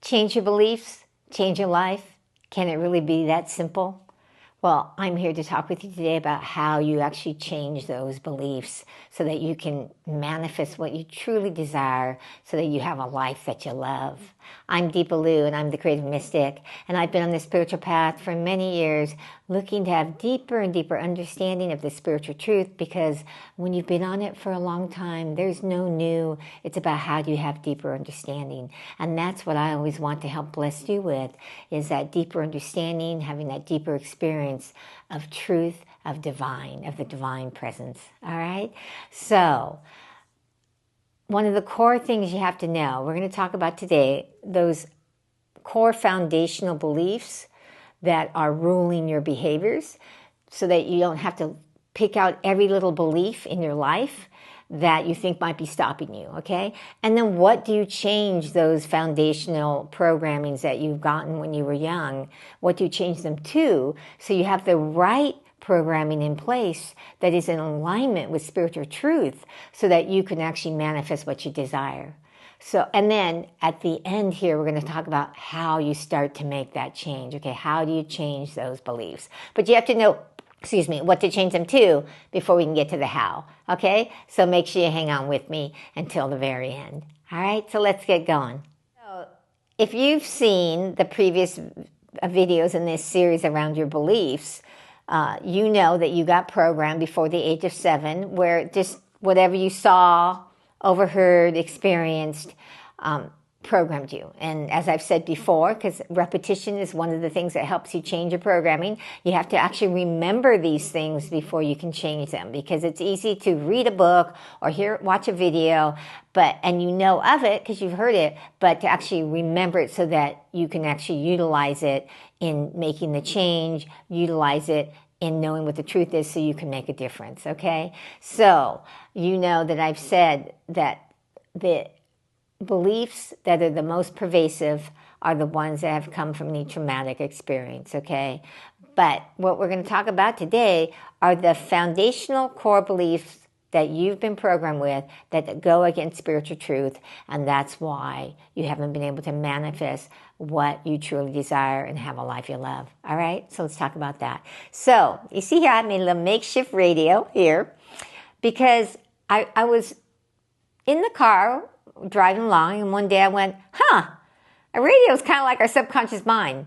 Change your beliefs, change your life. Can it really be that simple? Well, I'm here to talk with you today about how you actually change those beliefs so that you can manifest what you truly desire so that you have a life that you love. I'm Deepa and I'm the creative mystic, and I've been on this spiritual path for many years looking to have deeper and deeper understanding of the spiritual truth, because when you've been on it for a long time, there's no new. It's about how do you have deeper understanding. And that's what I always want to help bless you with, is that deeper understanding, having that deeper experience of truth, of the divine presence. All right? So, one of the core things you have to know, we're going to talk about today, those core foundational beliefs that are ruling your behaviors, so that you don't have to pick out every little belief in your life that you think might be stopping you, okay? And then what do you change those foundational programmings that you've gotten when you were young? What do you change them to so you have the right programming in place that is in alignment with spiritual truth so that you can actually manifest what you desire? So, and then at the end here, we're going to talk about how you start to make that change. Okay, how do you change those beliefs? But you have to know, what to change them to before we can get to the how. Okay, so make sure you hang on with me until the very end. All right, so let's get going. So, if you've seen the previous videos in this series around your beliefs, you know that you got programmed before the age of 7, where just whatever you saw, overheard, experienced, programmed you. And as I've said before, because repetition is one of the things that helps you change your programming, you have to actually remember these things before you can change them, because it's easy to read a book or watch a video, and you know of it because you've heard it, but to actually remember it so that you can actually utilize it in making the change, utilize it in knowing what the truth is so you can make a difference, okay? So, you know that I've said that the beliefs that are the most pervasive are the ones that have come from the traumatic experience, okay? But what we're going to talk about today are the foundational core beliefs that you've been programmed with that go against spiritual truth, and that's why you haven't been able to manifest what you truly desire and have a life you love. All right, so let's talk about that. So you see here I made a little makeshift radio here because I was in the car driving along, and one day I went, a radio is kind of like our subconscious mind.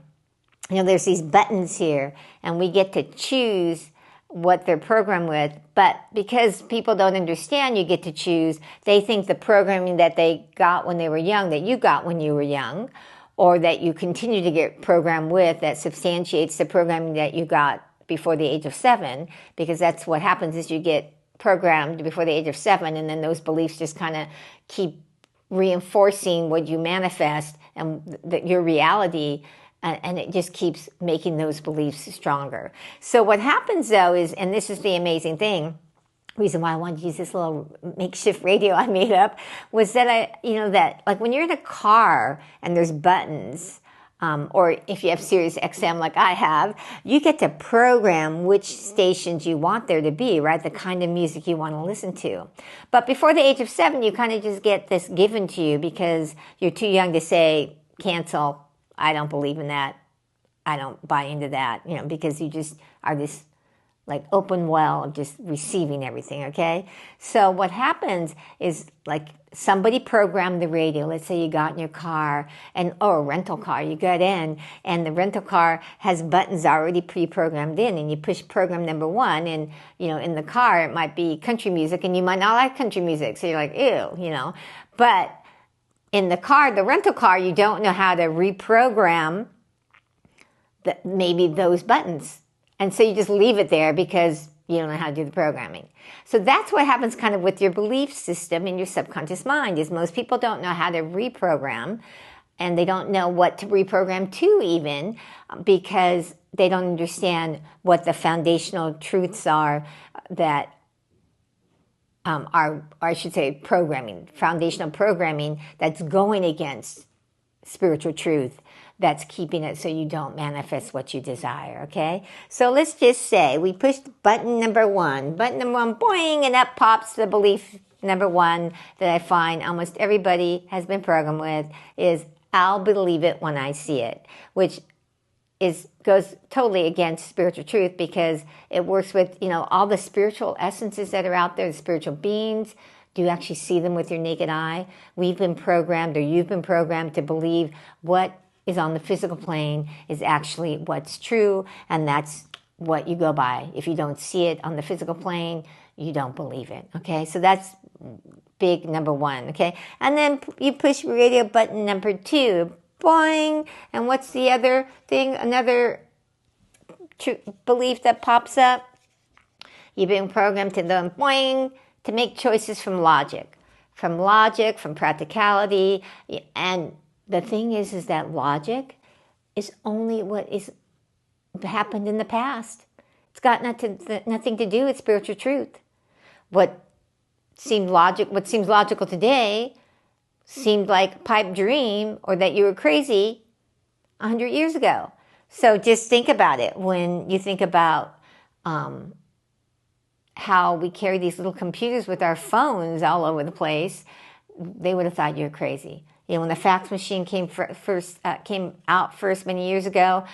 You know, there's these buttons here, and we get to choose what they're programmed with, but because people don't understand you get to choose, they think the programming that they got when they were young, that you got when you were young, or that you continue to get programmed with, that substantiates the programming that you got before the age of 7, because that's what happens is you get programmed before the age of 7, and then those beliefs just kind of keep reinforcing what you manifest and your reality, and it just keeps making those beliefs stronger. So what happens though is, and this is the amazing thing, reason why I wanted to use this little makeshift radio I made up, was that that like when you're in a car and there's buttons, or if you have Sirius XM like I have, you get to program which stations you want there to be, right? The kind of music you want to listen to. But before the age of 7, you kind of just get this given to you because you're too young to say, cancel, I don't believe in that, I don't buy into that, because you just are this like open well of just receiving everything, okay? So what happens is, like, somebody programmed the radio. Let's say you got in your car, or a rental car, you got in, and the rental car has buttons already pre-programmed in, and you push program number 1, and, in the car it might be country music, and you might not like country music, so you're like, ew, But in the car, the rental car, you don't know how to reprogram maybe those buttons. And so you just leave it there because you don't know how to do the programming. So that's what happens kind of with your belief system in your subconscious mind, is most people don't know how to reprogram, and they don't know what to reprogram to even, because they don't understand what the foundational truths are that are, or I should say, foundational programming that's going against spiritual truth, that's keeping it so you don't manifest what you desire, okay? So let's just say we pushed button number 1. Button number 1, boing, and up pops the belief number 1 that I find almost everybody has been programmed with, is I'll believe it when I see it, which goes totally against spiritual truth, because it works with, all the spiritual essences that are out there, the spiritual beings. Do you actually see them with your naked eye? We've been programmed, or you've been programmed, to believe what is on the physical plane is actually what's true, and that's what you go by. If you don't see it on the physical plane, you don't believe it, okay? So that's big number one, okay? And then you push radio button number 2, boing. And what's the other thing? Another belief that pops up? You've been programmed to the boing, to make choices from logic, from practicality. And the thing is that logic is only what is happened in the past. It's got nothing to do with spiritual truth. What seems logical today seemed like a pipe dream, or that you were crazy 100 years ago. So just think about it. When you think about how we carry these little computers with our phones all over the place, they would have thought you were crazy. When the fax machine came out first many years ago,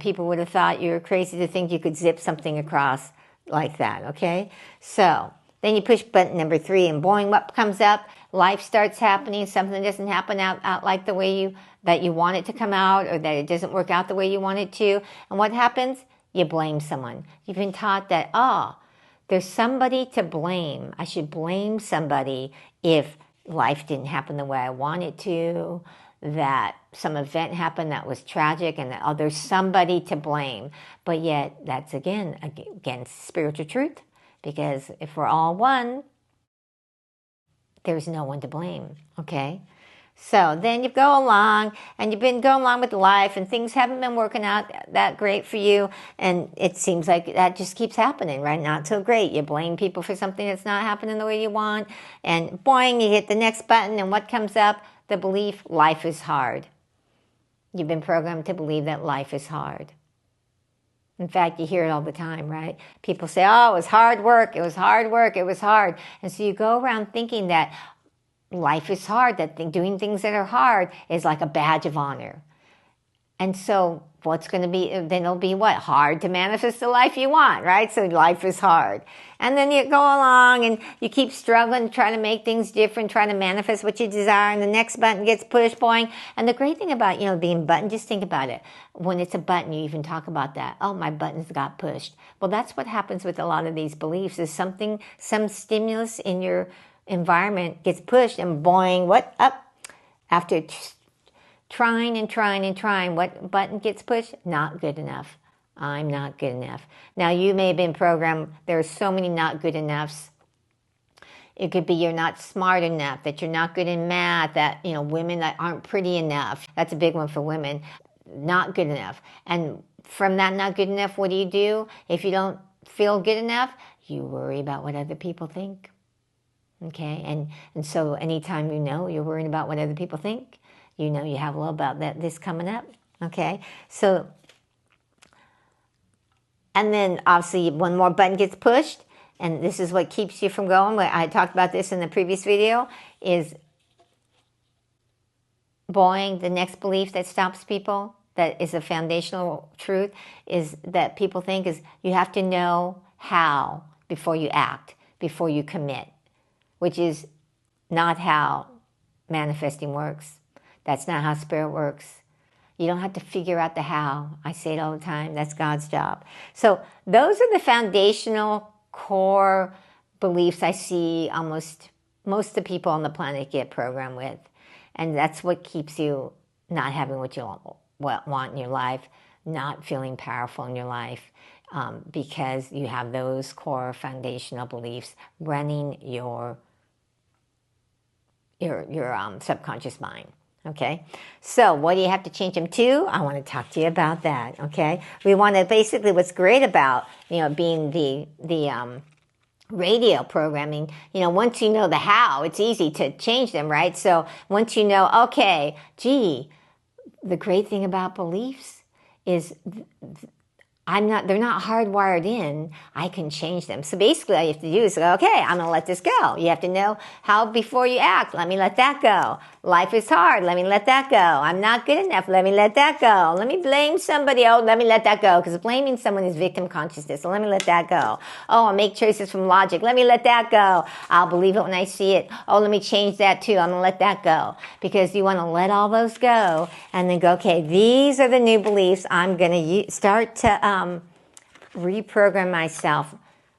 people would have thought you were crazy to think you could zip something across like that, okay? So then you push button number 3, and boing, what comes up? Life starts happening. Something doesn't happen out like the way that you want it to come out, or that it doesn't work out the way you want it to. And what happens? You blame someone. You've been taught that, there's somebody to blame. I should blame somebody if life didn't happen the way I want it to, that some event happened that was tragic, and that, there's somebody to blame. But yet, that's again against spiritual truth, because if we're all one, there's no one to blame, okay? So then you go along, and you've been going along with life, and things haven't been working out that great for you, and it seems like that just keeps happening, right? Not so great. You blame people for something that's not happening the way you want, and boing, you hit the next button, and what comes up? The belief, life is hard. You've been programmed to believe that life is hard. In fact, you hear it all the time, right? People say, it was hard work, it was hard work, it was hard. And so you go around thinking that life is hard, that doing things that are hard is like a badge of honor. And so what's going to be, then it'll be what? Hard to manifest the life you want, right? So life is hard. And then you go along and you keep struggling, trying to make things different, trying to manifest what you desire, and the next button gets pushed, boing. And the great thing about, being button, just think about it. When it's a button, you even talk about that. Oh, my buttons got pushed. Well, that's what happens with a lot of these beliefs, is some stimulus in your environment gets pushed, and boing, what? Up. After trying and trying and trying, what button gets pushed? Not good enough. I'm not good enough. Now, you may have been programmed. There are so many not good enoughs. It could be you're not smart enough, that you're not good in math, that, women that aren't pretty enough. That's a big one for women. Not good enough. And from that not good enough, what do? If you don't feel good enough, you worry about what other people think. Okay? And so anytime you're worrying about what other people think, you have a little about this coming up. Okay? So, and then obviously one more button gets pushed, and this is what keeps you from going. I talked about this in the previous video, is boing, the next belief that stops people, that is a foundational truth, is that people think is you have to know how before you act, before you commit, which is not how manifesting works. That's not how spirit works. You don't have to figure out the how. I say it all the time. That's God's job. So those are the foundational core beliefs I see most of the people on the planet get programmed with. And that's what keeps you not having what you want in your life, not feeling powerful in your life, because you have those core foundational beliefs running your subconscious mind. Okay, so what do you have to change them to? I want to talk to you about that. Okay, we want to basically, what's great about being the radio programming, once you know the how, it's easy to change them, right? So once you know, okay, the great thing about beliefs is they're not hardwired in. I can change them. So basically all you have to do is go, okay, I'm going to let this go. You have to know how before you act. Let me let that go. Life is hard. Let me let that go. I'm not good enough. Let me let that go. Let me blame somebody. Oh, let me let that go. Because blaming someone is victim consciousness. So let me let that go. Oh, I'll make choices from logic. Let me let that go. I'll believe it when I see it. Oh, let me change that too. I'm going to let that go. Because you want to let all those go and then go, okay, these are the new beliefs I'm going to start to reprogram myself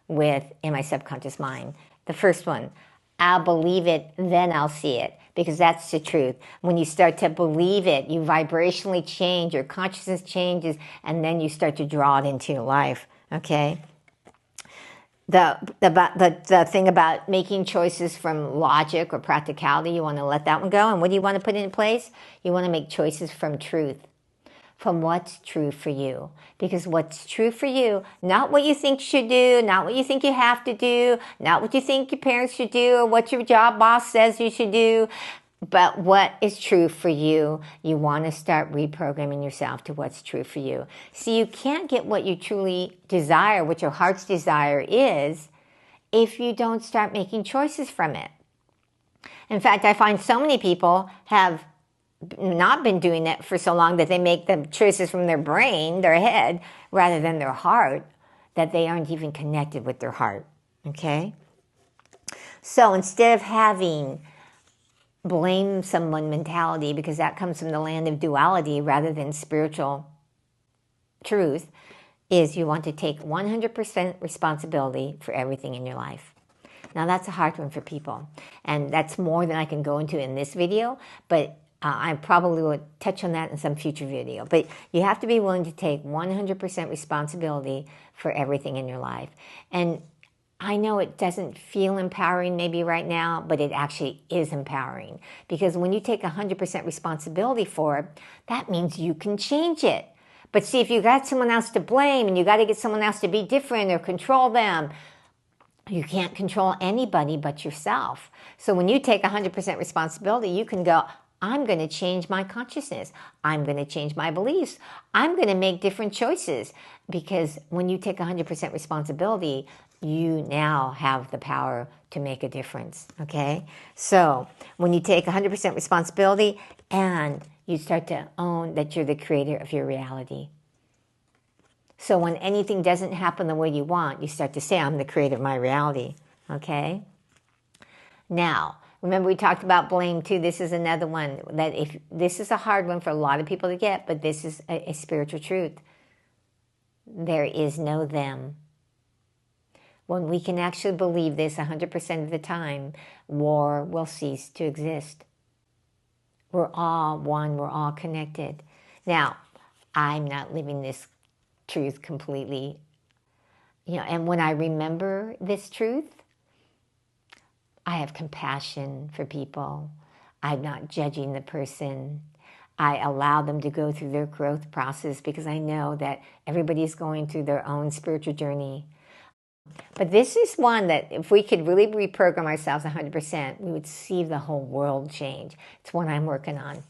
with in my subconscious mind. The first one, I'll believe it, then I'll see it, because that's the truth. When you start to believe it, you vibrationally change, your consciousness changes, and then you start to draw it into your life, okay? The thing about making choices from logic or practicality, you want to let that one go. And what do you want to put in place? You want to make choices from truth, from what's true for you. Because what's true for you, not what you think you should do, not what you think you have to do, not what you think your parents should do, or what your job boss says you should do, but what is true for you. You want to start reprogramming yourself to what's true for you. See, you can't get what you truly desire, what your heart's desire is, if you don't start making choices from it. In fact, I find so many people have not been doing that for so long that they make the choices from their brain, their head, rather than their heart, that they aren't even connected with their heart, okay? So instead of having blame someone mentality, because that comes from the land of duality rather than spiritual truth, is you want to take 100% responsibility for everything in your life. Now that's a hard one for people, and that's more than I can go into in this video, but I probably will touch on that in some future video. But you have to be willing to take 100% responsibility for everything in your life. And I know it doesn't feel empowering maybe right now, but it actually is empowering. Because when you take 100% responsibility for it, that means you can change it. But see, if you got someone else to blame and you got to get someone else to be different or control them, you can't control anybody but yourself. So when you take 100% responsibility, you can go, I'm going to change my consciousness. I'm going to change my beliefs. I'm going to make different choices. Because when you take 100% responsibility, you now have the power to make a difference, okay? So when you take 100% responsibility and you start to own that you're the creator of your reality. So when anything doesn't happen the way you want, you start to say, I'm the creator of my reality, okay? Now, remember we talked about blame too. This is another one that this is a hard one for a lot of people to get, but this is a spiritual truth. There is no them. When we can actually believe this 100% of the time, war will cease to exist. We're all one, we're all connected. Now, I'm not living this truth completely, and when I remember this truth, I have compassion for people. I'm not judging the person. I allow them to go through their growth process because I know that everybody's going through their own spiritual journey. But this is one that if we could really reprogram ourselves 100%, we would see the whole world change. It's one I'm working on.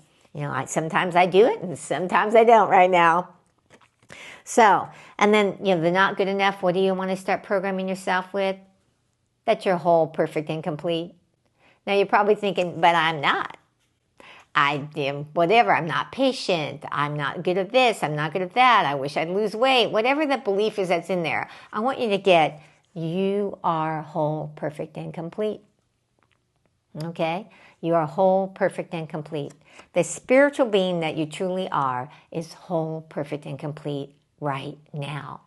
Sometimes I do it and sometimes I don't right now. So, and then, the not good enough, what do you want to start programming yourself with? That you're whole, perfect, and complete. Now you're probably thinking, but I'm not. I am whatever. I'm not patient. I'm not good at this. I'm not good at that. I wish I'd lose weight. Whatever the belief is that's in there, I want you to get, you are whole, perfect, and complete. Okay? You are whole, perfect, and complete. The spiritual being that you truly are is whole, perfect, and complete right now.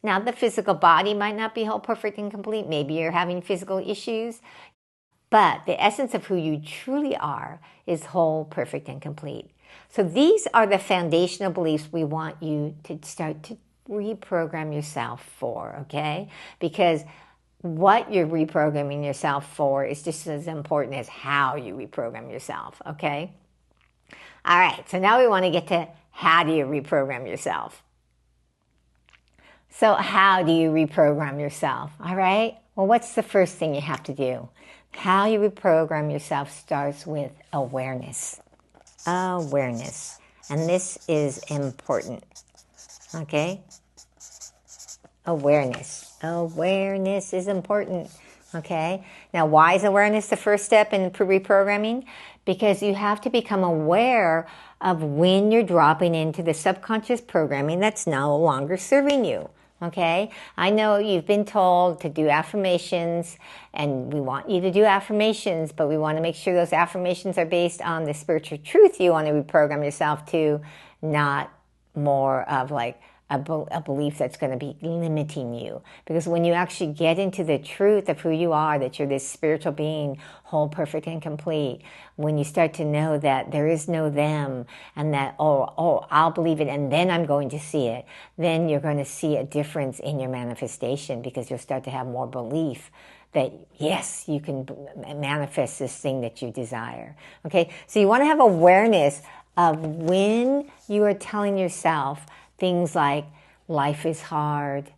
Now, the physical body might not be whole, perfect, and complete. Maybe you're having physical issues. But the essence of who you truly are is whole, perfect, and complete. So these are the foundational beliefs we want you to start to reprogram yourself for, okay? Because what you're reprogramming yourself for is just as important as how you reprogram yourself, okay? All right, so now we want to get to how do you reprogram yourself? So how do you reprogram yourself, all right? Well, what's the first thing you have to do? How you reprogram yourself starts with awareness. Awareness. And this is important, okay? Awareness. Awareness is important. Okay. Now, why is awareness the first step in reprogramming? Because you have to become aware of when you're dropping into the subconscious programming that's no longer serving you. Okay. I know you've been told to do affirmations, and we want you to do affirmations, but we want to make sure those affirmations are based on the spiritual truth you want to reprogram yourself to, not more of like a belief that's going to be limiting you. Because when you actually get into the truth of who you are, that you're this spiritual being, whole, perfect, and complete, when you start to know that there is no them, and that, I'll believe it and then I'm going to see it, then you're going to see a difference in your manifestation, because you'll start to have more belief that, yes, you can manifest this thing that you desire. Okay, so you want to have awareness of when you are telling yourself things like, life is hard,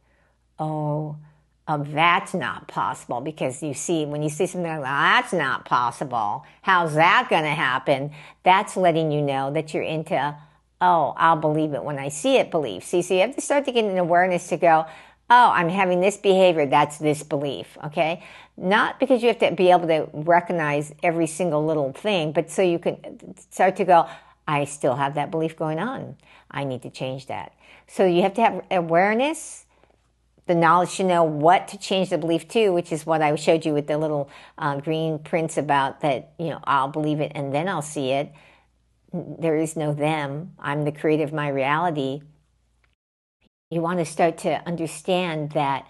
that's not possible, because when you see something like, that's not possible, how's that going to happen? That's letting you know that you're into, I'll believe it when I see it belief. See, so you have to start to get an awareness to go, I'm having this behavior, that's this belief, okay? Not because you have to be able to recognize every single little thing, but so you can start to go, I still have that belief going on. I need to change that. So you have to have awareness, the knowledge to know what to change the belief to, which is what I showed you with the little green prints about that, I'll believe it and then I'll see it. There is no them. I'm the creator of my reality. You want to start to understand that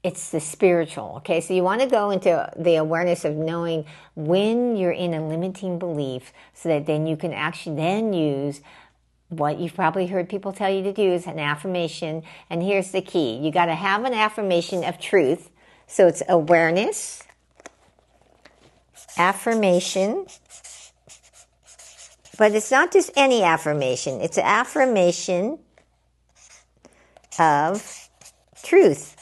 it's the spiritual, okay? So you want to go into the awareness of knowing when you're in a limiting belief, so that then you can actually then use what you've probably heard people tell you to do, is an affirmation. And here's the key. You got to have an affirmation of truth. So it's awareness, affirmation, but it's not just any affirmation. It's an affirmation of truth.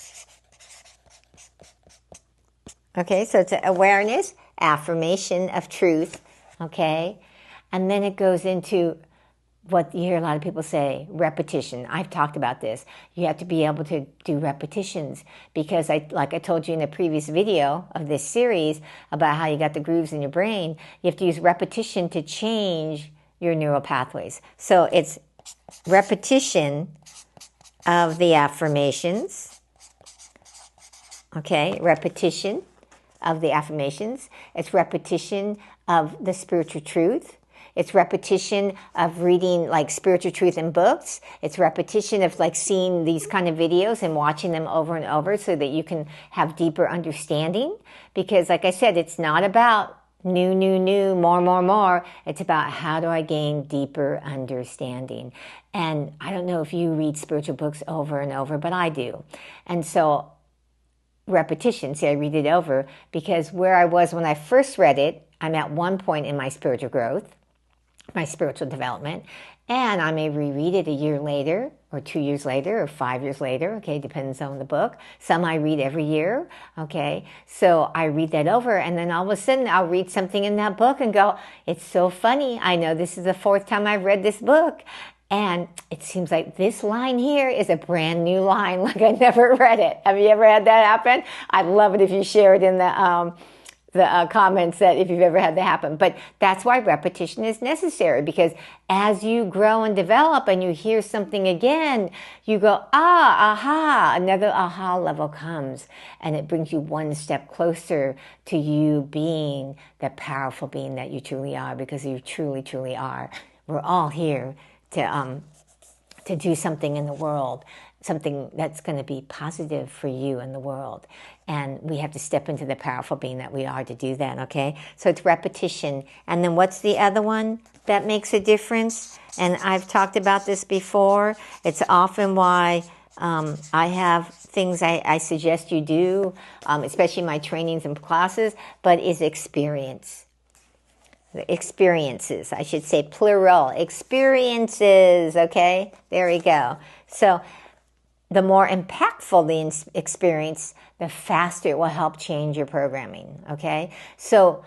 Okay, so it's an awareness, affirmation of truth, okay? And then it goes into what you hear a lot of people say, repetition. I've talked about this. You have to be able to do repetitions, because like I told you in a previous video of this series about how you got the grooves in your brain, you have to use repetition to change your neural pathways. So it's repetition of the affirmations, okay? Repetition of the affirmations. It's repetition of the spiritual truth. It's repetition of reading like spiritual truth in books. It's repetition of like seeing these kind of videos and watching them over and over, so that you can have deeper understanding. Because like I said, it's not about new, more. It's about, how do I gain deeper understanding? And I don't know if you read spiritual books over and over, but I do. And so repetition, see, I read it over, because where I was when I first read it, I'm at one point in my spiritual growth, my spiritual development, and I may reread it a year later, or 2 years later, or 5 years later, okay, depends on the book. Some I read every year, okay, so I read that over, and then all of a sudden I'll read something in that book and go, it's so funny, I know this is the 4th time I've read this book, and it seems like this line here is a brand new line, like I never read it. Have you ever had that happen? I'd love it if you share it in the comments, that if you've ever had that happen. But that's why repetition is necessary, because as you grow and develop and you hear something again, you go, aha, another aha level comes, and it brings you one step closer to you being the powerful being that you truly are, because you truly are. We're all here to do something in the world, something that's going to be positive for you in the world. And we have to step into the powerful being that we are to do that, okay? So it's repetition. And then what's the other one that makes a difference? And I've talked about this before. It's often why I have things I suggest you do, especially my trainings and classes, but is experience. Experiences, I should say plural, experiences, okay? There we go. So the more impactful the experience, the faster it will help change your programming, okay? So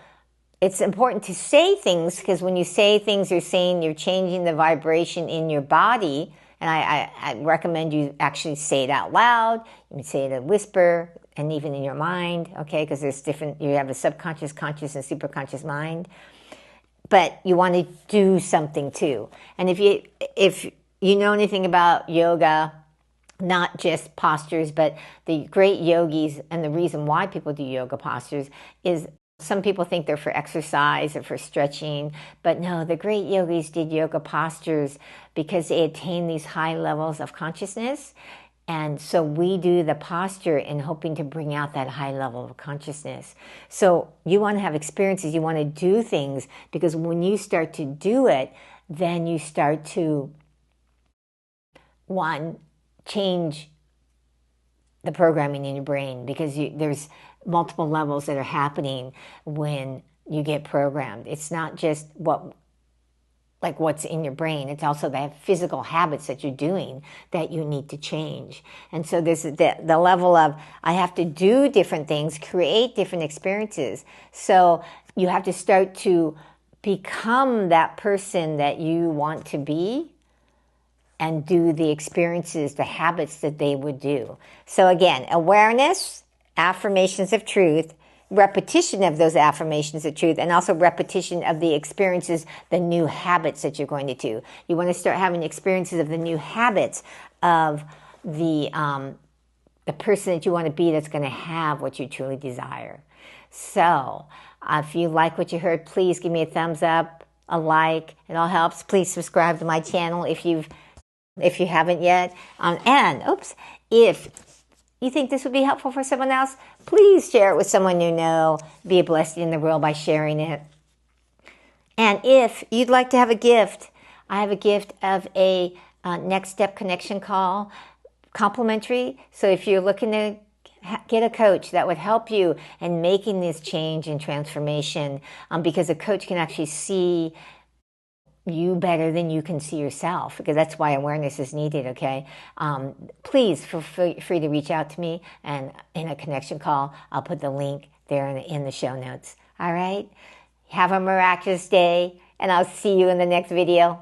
it's important to say things, because when you say things, you're saying you're changing the vibration in your body, And I recommend you actually say it out loud. You can say it in a whisper and even in your mind, okay? Because there's different, you have a subconscious, conscious, and superconscious mind. But you want to do something too. And if you know anything about yoga, not just postures, but the great yogis, and the reason why people do yoga postures is some people think they're for exercise or for stretching, but no, the great yogis did yoga postures because they attained these high levels of consciousness. And so we do the posture in hoping to bring out that high level of consciousness. So you want to have experiences, you want to do things, because when you start to do it, then you start to, one, change the programming in your brain, because there's multiple levels that are happening when you get programmed. It's not just what's in your brain. It's also the physical habits that you're doing that you need to change. And so this is the level of, I have to do different things, create different experiences. So you have to start to become that person that you want to be and do the experiences, the habits that they would do. So again, awareness, affirmations of truth, repetition of those affirmations of truth, and also repetition of the experiences, the new habits that you're going to do. You want to start having experiences of the new habits of the person that you want to be, that's going to have what you truly desire. So if you like what you heard, please give me a thumbs up, a like. It all helps. Please subscribe to my channel if you haven't yet. If you think this would be helpful for someone else, please share it with someone you know. Be a blessing in the world by sharing it. And if you'd like to have a gift, I have a gift of a next step connection call, complimentary. So if you're looking to get a coach that would help you in making this change and transformation, because a coach can actually see you better than you can see yourself, because that's why awareness is needed, okay? Please feel free to reach out to me, and in a connection call, I'll put the link there in the show notes. All right? Have a miraculous day, and I'll see you in the next video.